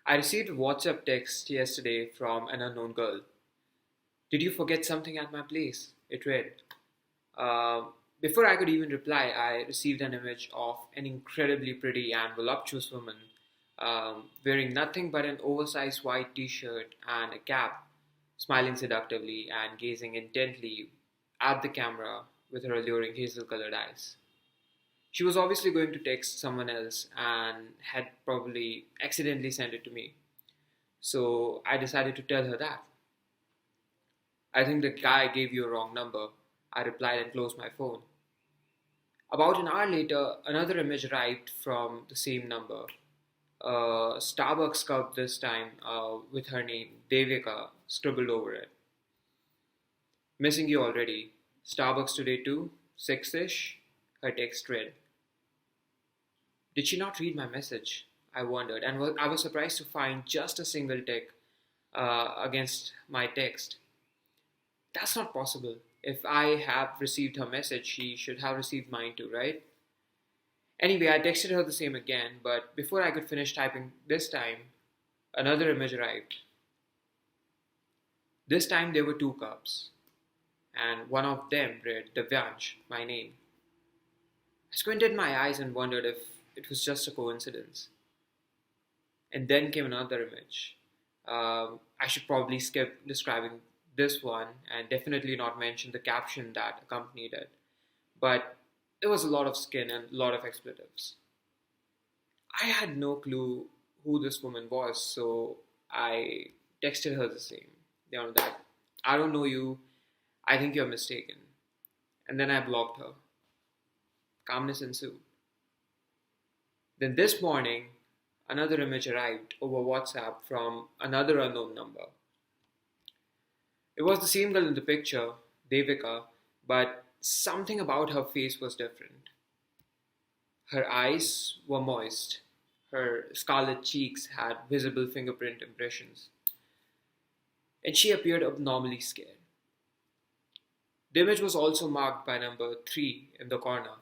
I received a WhatsApp text yesterday from an unknown girl. Did you forget something at my place? It read. Uh, Before I could even reply, I received an image of an incredibly pretty and voluptuous woman wearing nothing but an oversized white t shirt and a cap, smiling seductively and gazing intently at the camera with her alluring hazel colored eyes. She was obviously going to text someone else and had probably accidentally sent it to me. So I decided to tell her that. I think the guy gave you a wrong number. I replied and closed my phone. About an hour later, another image arrived from the same number. A Starbucks cup this time with her name, Devika, scribbled over it. Missing you already. Starbucks today too? 6ish? Her text read. Did she not read my message? I wondered, and I was surprised to find just a single tick against my text. That's not possible. If I have received her message, she should have received mine too, right? Anyway, I texted her the same again, but before I could finish typing this time, another image arrived. This time there were two cups, and one of them read Divyansh, my name. I squinted my eyes and wondered if it was just a coincidence. And then came another image. I should probably skip describing this one and definitely not mention the caption that accompanied it. But there was a lot of skin and a lot of expletives. I had no clue who this woman was, so I texted her the same. That I don't know you, I think you're mistaken. And then I blocked her. Calmness ensued. Then this morning, another image arrived over WhatsApp from another unknown number. It was the same girl in the picture, Devika, but something about her face was different. Her eyes were moist. Her scarlet cheeks had visible fingerprint impressions. And she appeared abnormally scared. The image was also marked by number 3 in the corner.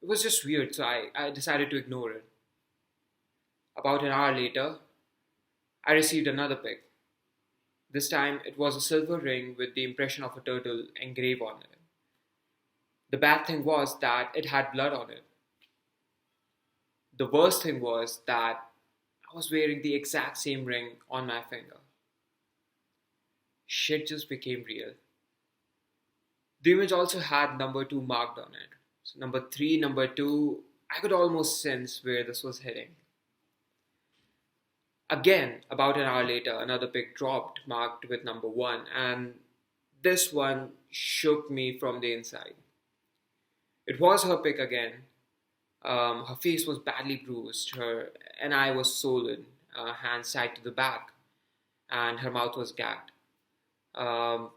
It was just weird, so I decided to ignore it. About an hour later, I received another pic. This time it was a silver ring with the impression of a turtle engraved on it. The bad thing was that it had blood on it. The worst thing was that I was wearing the exact same ring on my finger. Shit just became real. The image also had number 2 marked on it. So number 3, number 2, I could almost sense where this was heading. Again, about an hour later, another pic dropped marked with number 1, and this one shook me from the inside. It was her pic again. Her face was badly bruised, and eye was swollen, hands tied to the back, and her mouth was gagged. Um,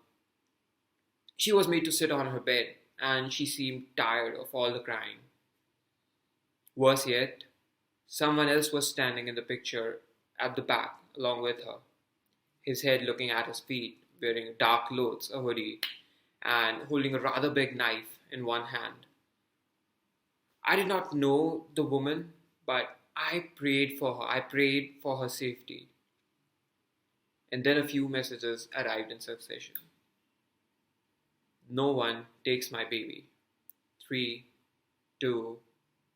she was made to sit on her bed, and she seemed tired of all the crying. Worse yet, someone else was standing in the picture at the back along with her, his head looking at his feet, wearing dark clothes, a hoodie, and holding a rather big knife in one hand. I did not know the woman, but I prayed for her. I prayed for her safety. And then a few messages arrived in succession. No one takes my baby. 3, 2,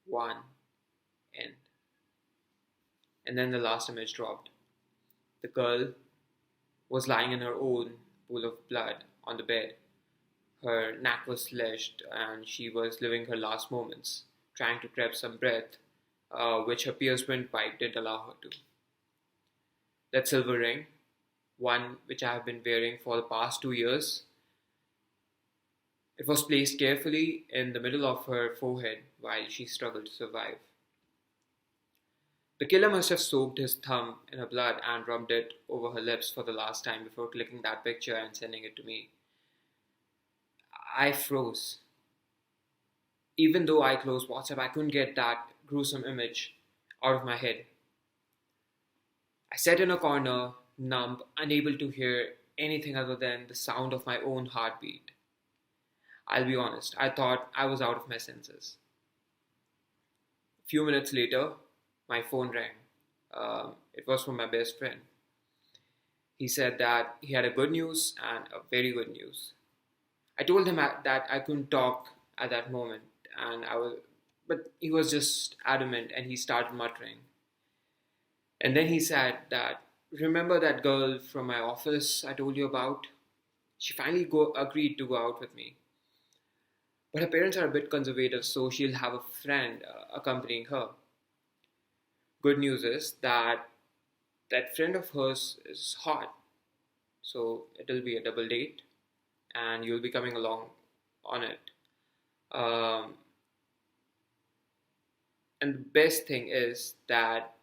1, end. And then the last image dropped. The girl was lying in her own pool of blood on the bed. Her neck was slashed and she was living her last moments, trying to grab some breath, which her pierced windpipe didn't allow her to. That silver ring, one which I have been wearing for the past 2 years, it was placed carefully in the middle of her forehead while she struggled to survive. The killer must have soaked his thumb in her blood and rubbed it over her lips for the last time before clicking that picture and sending it to me. I froze. Even though I closed WhatsApp, I couldn't get that gruesome image out of my head. I sat in a corner, numb, unable to hear anything other than the sound of my own heartbeat. I'll be honest, I thought I was out of my senses. A few minutes later, my phone rang. It was from my best friend. He said that he had a good news and a very good news. I told him that I couldn't talk at that moment, and but he was just adamant, and he started muttering. And then he said that, remember that girl from my office I told you about? She finally agreed to go out with me. But her parents are a bit conservative, so she'll have a friend accompanying her. Good news is that that friend of hers is hot, so it'll be a double date, and you'll be coming along on it. Um, and the best thing is that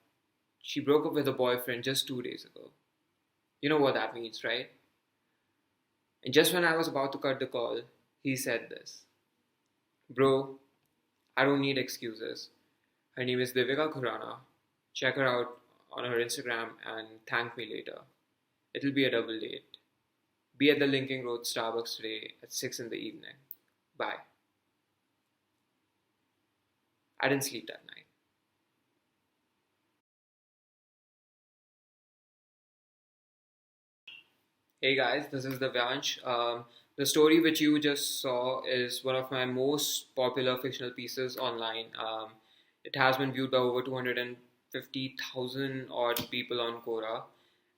she broke up with her boyfriend just 2 days ago. You know what that means, right? And just when I was about to cut the call, he said this: Bro, I don't need excuses. Her name is Devika Khurana. Check her out on her Instagram and thank me later. It'll be a double date. Be at the Linking Road Starbucks today at 6 in the evening. Bye. I didn't sleep that night. Hey guys, this is Divyansh. The story which you just saw is one of my most popular fictional pieces online. It has been viewed by over 250,000 odd people on Quora.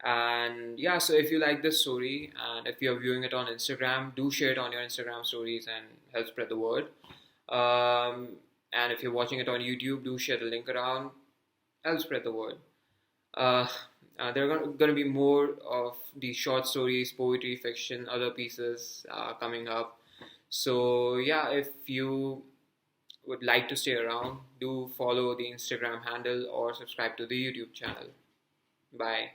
And yeah, so if you like this story and if you're viewing it on Instagram, do share it on your Instagram stories and help spread the word. Um, and if you're watching it on YouTube, do share the link around, help spread the word. Uh, there are going to be more of these short stories, poetry, fiction, other pieces coming up. So, yeah, if you would like to stay around, do follow the Instagram handle or subscribe to the YouTube channel. Bye.